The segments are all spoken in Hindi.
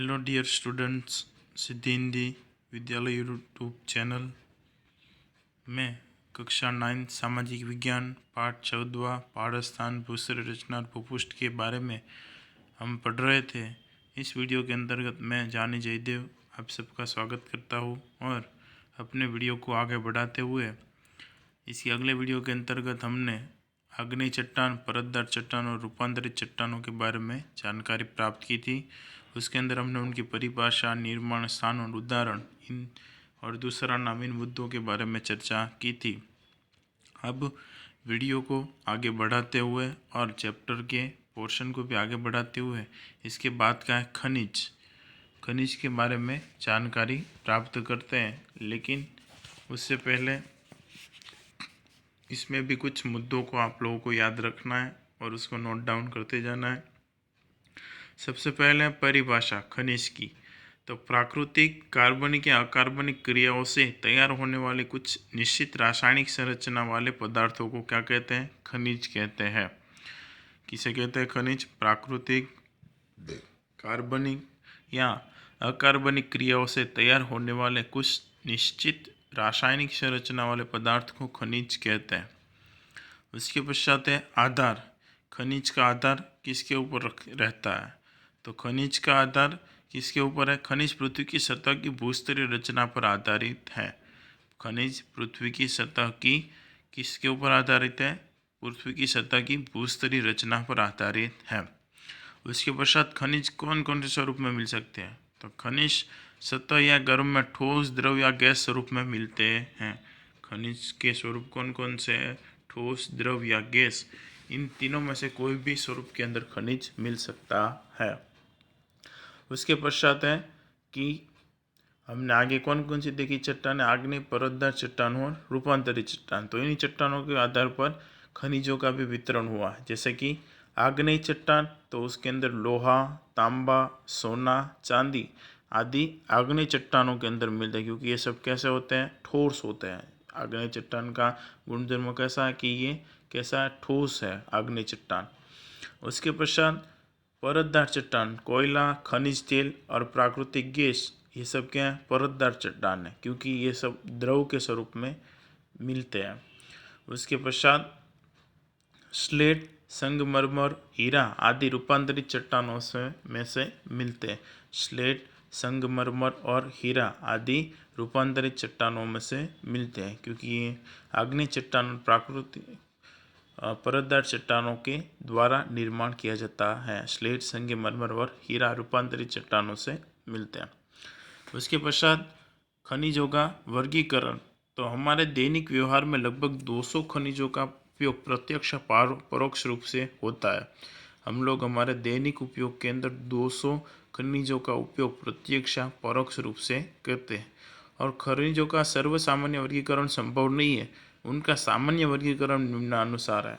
हेलो डियर स्टूडेंट्स, सिद्धि हिंदी विद्यालय यूट्यूब चैनल में कक्षा 9 सामाजिक विज्ञान पाठ 14 पाठस्थान भूसर रचना और भूपुष्ट के बारे में हम पढ़ रहे थे। इस वीडियो के अंतर्गत मैं जानी जयदेव आप सबका स्वागत करता हूँ और अपने वीडियो को आगे बढ़ाते हुए इसकी अगले वीडियो के अंतर्गत हमने आग्नेय चट्टान, परतदार चट्टान और रूपांतरित चट्टानों के बारे में जानकारी प्राप्त की थी। उसके अंदर हमने उनकी परिभाषा, निर्माण, स्थान और उदाहरण इन और दूसरा नाम इन मुद्दों के बारे में चर्चा की थी। अब वीडियो को आगे बढ़ाते हुए और चैप्टर के पोर्शन को भी आगे बढ़ाते हुए इसके बाद का है खनिज के बारे में जानकारी प्राप्त करते हैं। लेकिन उससे पहले इसमें भी कुछ मुद्दों को आप लोगों को याद रखना है और उसको नोट डाउन करते जाना है। सबसे पहले परिभाषा खनिज की। तो प्राकृतिक, कार्बनिक या अकार्बनिक क्रियाओं से तैयार होने वाले कुछ निश्चित रासायनिक संरचना वाले पदार्थों को क्या कहते हैं? खनिज कहते हैं। किसे कहते हैं खनिज? प्राकृतिक, कार्बनिक या अकार्बनिक क्रियाओं से तैयार होने वाले कुछ निश्चित रासायनिक संरचना वाले पदार्थ को खनिज कहते हैं। उसके पश्चात है आधार। खनिज का आधार किसके ऊपर रहता है? तो खनिज का आधार किसके ऊपर है? खनिज पृथ्वी की सतह की भूस्तरीय रचना पर आधारित है। खनिज पृथ्वी की सतह की किसके ऊपर आधारित है? पृथ्वी की सतह की भूस्तरीय रचना पर आधारित है। उसके पश्चात खनिज कौन कौन से स्वरूप में मिल सकते हैं? तो खनिज सतह या गर्भ में ठोस, द्रव या गैस स्वरूप में मिलते हैं। खनिज के स्वरूप कौन कौन से हैं? ठोस, द्रव या गैस। इन तीनों में से कोई भी स्वरूप के अंदर खनिज मिल सकता है। उसके पश्चात है कि हमने आगे कौन कौन सी देखी चट्टान? आग्नेय, परतदार चट्टान और रूपांतरित चट्टान। तो इन्हीं चट्टानों के आधार पर खनिजों का भी वितरण हुआ। जैसे कि आग्नेय चट्टान, तो उसके अंदर लोहा, तांबा, सोना, चांदी आदि आग्नेय चट्टानों के अंदर मिलते हैं, क्योंकि ये सब कैसे होते हैं? ठोस होते हैं। आग्नेय चट्टान का गुणधर्म कैसा है कि ये कैसा है? ठोस है आग्नेय चट्टान। उसके पश्चात परतदार चट्टान, कोयला, खनिज तेल और प्राकृतिक गैस, ये सब क्या है? परतदार चट्टान है, क्योंकि ये सब द्रव के स्वरूप में मिलते हैं। उसके पश्चात स्लेट, संगमरमर, हीरा आदि रूपांतरित चट्टानों में से मिलते हैं। स्लेट, संगमरमर और हीरा आदि रूपांतरित चट्टानों में से मिलते हैं, क्योंकि ये आग्नेय चट्टान प्राकृतिक परतदार चट्टानों के द्वारा निर्माण किया जाता है। स्लेट, संगमरमर और हीरा रूपांतरित चट्टानों से मिलते हैं। उसके पश्चात खनिजों का वर्गीकरण। तो हमारे दैनिक व्यवहार में लगभग 200 खनिजों का उपयोग प्रत्यक्ष परोक्ष रूप से होता है। हम लोग हमारे दैनिक उपयोग के अंदर 200 खनिजों का उपयोग प्रत्यक्ष परोक्ष रूप से करते हैं। और खनिजों का सर्वसामान्य वर्गीकरण संभव नहीं है। उनका सामान्य वर्गीकरण निम्नानुसार है।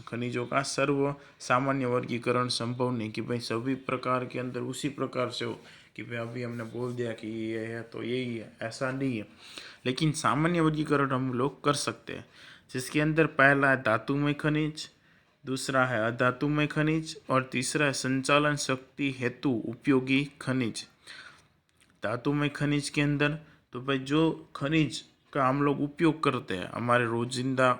खनिजों का सर्व सामान्य वर्गीकरण संभव नहीं कि भाई सभी प्रकार के अंदर उसी प्रकार से हो कि भाई अभी हमने बोल दिया कि ये है तो यही है, ऐसा नहीं है। लेकिन सामान्य वर्गीकरण हम लोग कर सकते हैं, जिसके अंदर पहला है धातुमय खनिज, दूसरा है अधातुमय खनिज और तीसरा है संचालन शक्ति हेतु उपयोगी खनिज। धातुमय खनिज के अंदर तो भाई जो खनिज का हम लोग उपयोग करते हैं हमारे रोजिंदा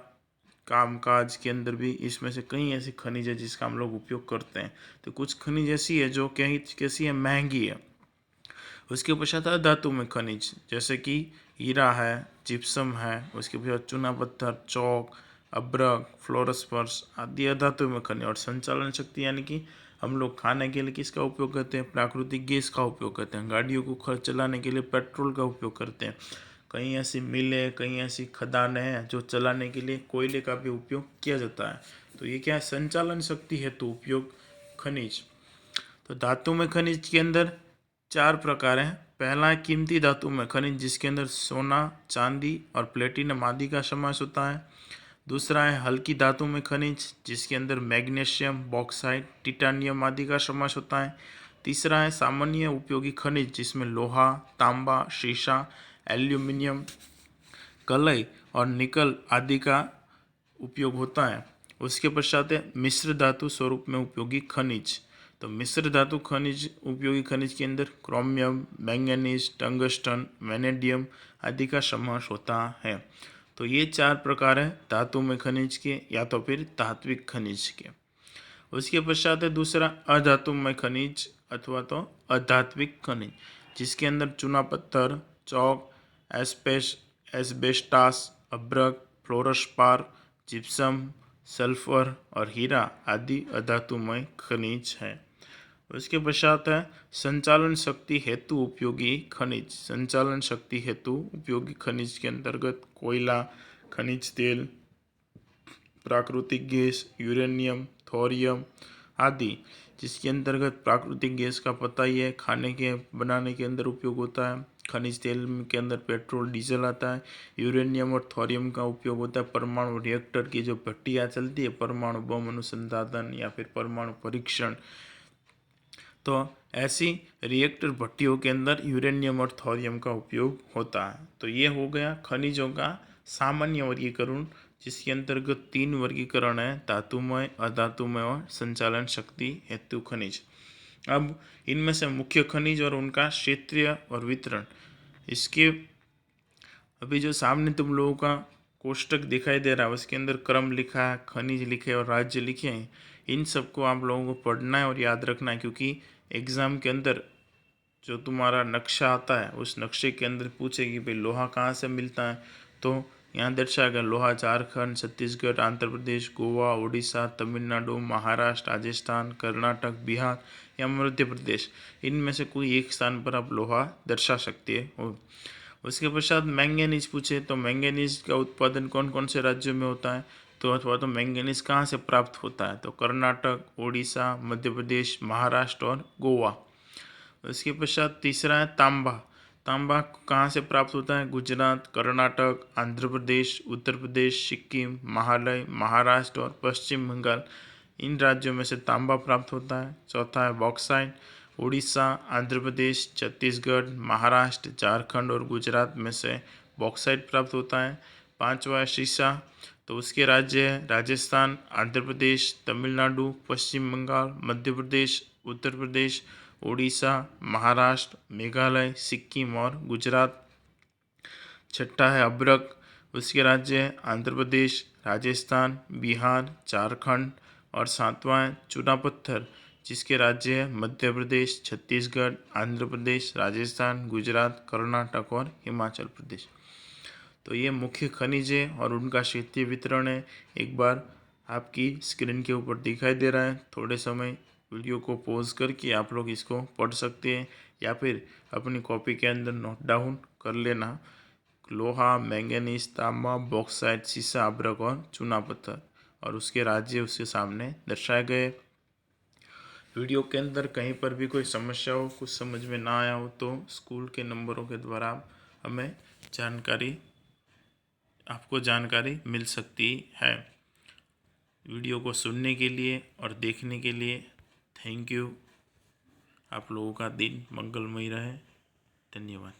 कामकाज के अंदर भी, इसमें से कई ऐसी खनिज है जिसका हम लोग उपयोग करते हैं। तो कुछ खनिज ऐसी है जो कैसी है? महंगी है। उसके पश्चात अधातुमय खनिज, जैसे कि हीरा है, जिप्सम है, उसके पश्चात चूना पत्थर, चौक, अब्रक, फ्लोरोस्पर्स आदि अधातुमय खनिज। और संचालन शक्ति यानी कि हम लोग खाने के लिए किसका उपयोग करते हैं? प्राकृतिक गैस का उपयोग करते हैं। गाड़ियों को चलाने के लिए पेट्रोल का उपयोग करते हैं। कई ऐसी मिलें, कई ऐसी खदानें हैं जो चलाने के लिए कोयले का भी उपयोग किया जाता है। तो ये क्या है? संचालन शक्ति हेतु उपयोग खनिज। तो धातु में खनिज के अंदर 4 प्रकार हैं। पहला है कीमती धातु में खनिज, जिसके अंदर सोना, चांदी और प्लेटिनम आदि का समावेश होता है। दूसरा है हल्की धातु में खनिज, जिसके अंदर मैग्नीशियम, बॉक्साइट, टिटानियम आदि का समावेश होता है। तीसरा है सामान्य उपयोगी खनिज, जिसमें लोहा, तांबा, शीशा, एल्यूमिनियम, कलई और निकल आदि का उपयोग होता है। उसके पश्चात है मिश्र धातु स्वरूप में उपयोगी खनिज। तो मिश्र धातु खनिज उपयोगी खनिज के अंदर क्रोमियम, मैंगनीज, टंगस्टन, वेनेडियम आदि का समावेश होता है। तो ये 4 प्रकार है धातु में खनिज के या तो फिर धात्विक खनिज के। उसके पश्चात है दूसरा अधातुमय खनिज अथवा तो अधात्विक खनिज, जिसके अंदर चूना पत्थर, चौक, एस्बेस्टास, अभ्रक, फ्लोरस्पार, जिप्सम, सल्फर और हीरा आदि अधातुमय खनिज है। उसके पश्चात है संचालन शक्ति हेतु उपयोगी खनिज। संचालन शक्ति हेतु उपयोगी खनिज के अंतर्गत कोयला, खनिज तेल, प्राकृतिक गैस, यूरेनियम, थोरियम आदि, जिसके अंतर्गत प्राकृतिक गैस का पता ही है, खाने के बनाने के अंदर उपयोग होता है। खनिज तेल के अंदर पेट्रोल, डीजल आता है। यूरेनियम और थोरियम का उपयोग होता है परमाणु रिएक्टर की जो भट्टियाँ चलती है, परमाणु बम अनुसंधान या फिर परमाणु परीक्षण, तो ऐसी रिएक्टर भट्टियों के अंदर यूरेनियम और थोरियम का उपयोग होता है। तो ये हो गया खनिजों का सामान्य वर्गीकरण, जिसके अंतर्गत 3 वर्गीकरण है, धातुमय, अधातुमय और संचालन शक्ति हेतु खनिज। अब इनमें से मुख्य खनिज और उनका क्षेत्रीय और वितरण, इसके अभी जो सामने तुम लोगों का कोष्टक दिखाई दे रहा है उसके अंदर क्रम लिखा है, खनिज लिखे और राज्य लिखे हैं। इन सबको आप लोगों को पढ़ना है और याद रखना है, क्योंकि एग्ज़ाम के अंदर जो तुम्हारा नक्शा आता है उस नक्शे के अंदर पूछेगी भाई लोहा कहाँ से मिलता है, तो यहाँ दर्शाएगा लोहा झारखंड, छत्तीसगढ़, आंध्र प्रदेश, गोवा, उड़ीसा, तमिलनाडु, महाराष्ट्र, राजस्थान, कर्नाटक, बिहार या मध्य प्रदेश, इनमें से कोई एक स्थान पर आप लोहा दर्शा सकते हो। उसके पश्चात मैंगनीज पूछे तो मैंगनीज का उत्पादन कौन कौन से राज्यों में होता है, तो अथवा तो मैंगनीज कहाँ से प्राप्त होता है, तो कर्नाटक, उड़ीसा, मध्य प्रदेश, महाराष्ट्र और गोवा। उसके पश्चात तीसरा है तांबा। तांबा कहाँ से प्राप्त होता है, गुजरात, कर्नाटक, आंध्र प्रदेश, उत्तर प्रदेश, सिक्किम, मेघालय, महाराष्ट्र और पश्चिम बंगाल, इन राज्यों में से तांबा प्राप्त होता है। चौथा है बॉक्साइट। उड़ीसा, आंध्र प्रदेश, छत्तीसगढ़, महाराष्ट्र, झारखंड और गुजरात में से बॉक्साइट प्राप्त होता है। पांचवा है शीशा, तो उसके राज्य है राजस्थान, आंध्र प्रदेश, तमिलनाडु, पश्चिम बंगाल, मध्य प्रदेश, उत्तर प्रदेश, उड़ीसा, महाराष्ट्र, मेघालय, सिक्किम और गुजरात। छठा है अभ्रक, उसके राज्य है आंध्र प्रदेश, राजस्थान, बिहार, झारखंड और सातवां है चूना पत्थर, जिसके राज्य है मध्य प्रदेश, छत्तीसगढ़, आंध्र प्रदेश, राजस्थान, गुजरात, कर्नाटक और हिमाचल प्रदेश। तो ये मुख्य खनिज है और उनका क्षेत्रीय वितरण है। एक बार आपकी स्क्रीन के ऊपर दिखाई दे रहा है, थोड़े समय वीडियो को पॉज करके आप लोग इसको पढ़ सकते हैं या फिर अपनी कॉपी के अंदर नोट डाउन कर लेना। लोहा, मैंगनीज, तांबा, बॉक्साइट, सीसा, अभ्रक और चूना पत्थर और उसके राज्य उसके सामने दर्शाए गए। वीडियो के अंदर कहीं पर भी कोई समस्या हो, कुछ समझ में ना आया हो, तो स्कूल के नंबरों के द्वारा हमें आपको जानकारी मिल सकती है। वीडियो को सुनने के लिए और देखने के लिए थैंक यू। आप लोगों का दिन मंगलमय रहे। धन्यवाद।